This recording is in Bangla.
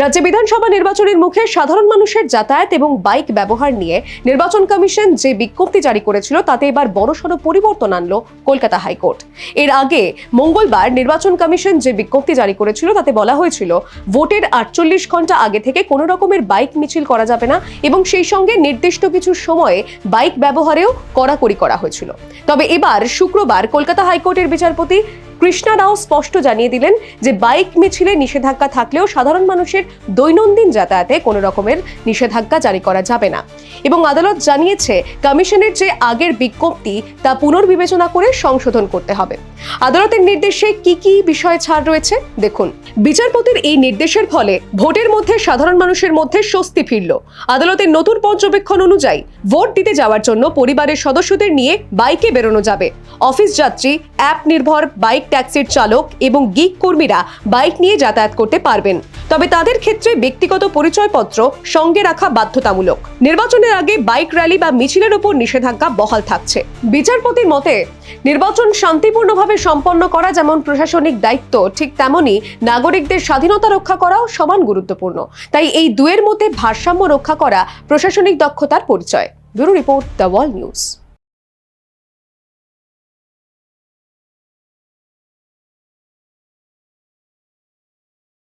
রাজ্য বিধানসভা নির্বাচনের মুখে সাধারণ মানুষের যাতায়াত এবং বাইক ব্যবহার নিয়ে নির্বাচন কমিশন যে বিজ্ঞপ্তি জারি করেছিল তাতে এবার বড়সড় পরিবর্তন আনলো কলকাতা হাইকোর্ট। এর আগে মঙ্গলবার নির্বাচন কমিশন যে বিজ্ঞপ্তি জারি করেছিল তাতে বলা হয়েছিল ভোটের 48 ঘন্টা আগে থেকে কোনো রকমের বাইক মিছিল করা যাবে না এবং সেই সঙ্গে নির্দিষ্ট কিছু সময়ে বাইক ব্যবহারেও কড়াকড়ি করা হয়েছিল। তবে এবার শুক্রবার কলকাতা হাইকোর্টের বিচারপতি কৃষ্ণা রাও স্পষ্ট জানিয়ে দিলেন যে বাইক মিছিলে নিষেধাজ্ঞা থাকলেও সাধারণ মানুষের দৈনন্দিন যাতায়াতে কোনো রকমের নিষেধাজ্ঞা জারি করা যাবে না এবং আদালত জানিয়েছে কমিশনের যে আগের বিজ্ঞপ্তি তা পুনর্বিবেচনা করে সংশোধন করতে হবে। আদালতের নির্দেশে কি কি বিষয়ে ছাড় রয়েছে দেখুন। বিচারপতির এই নির্দেশের ফলে ভোটের মধ্যে সাধারণ মানুষের মধ্যে স্বস্তি ফিরল। আদালতের নতুন পর্যবেক্ষণ অনুযায়ী ভোট দিতে যাওয়ার জন্য পরিবারের সদস্যদের নিয়ে বাইকে বেরোনো যাবে। অফিস যাত্রী, অ্যাপ নির্ভর বাইক ট্যাক্সির চালক এবং গিগ কর্মীরা বাইক নিয়ে যাতায়াত করতে পারবেন, তবে তাদের ক্ষেত্রে ব্যক্তিগত পরিচয়পত্র সঙ্গে রাখা বাধ্যতামূলক। নির্বাচনের আগে বাইক র্যালি বা মিছিলের উপর নিষেধাজ্ঞা বহাল থাকছে। বিচারপতির মতে নির্বাচন শান্তিপূর্ণভাবে সম্পন্ন করা যেমন প্রশাসনিক দায়িত্ব, ঠিক তেমনই নাগরিকদের স্বাধীনতা রক্ষা করাও সমান গুরুত্বপূর্ণ। তাই এই দুয়ের মধ্যে ভারসাম্য রক্ষা করা প্রশাসনিক দক্ষতার পরিচয়। Bureau report, the wall news.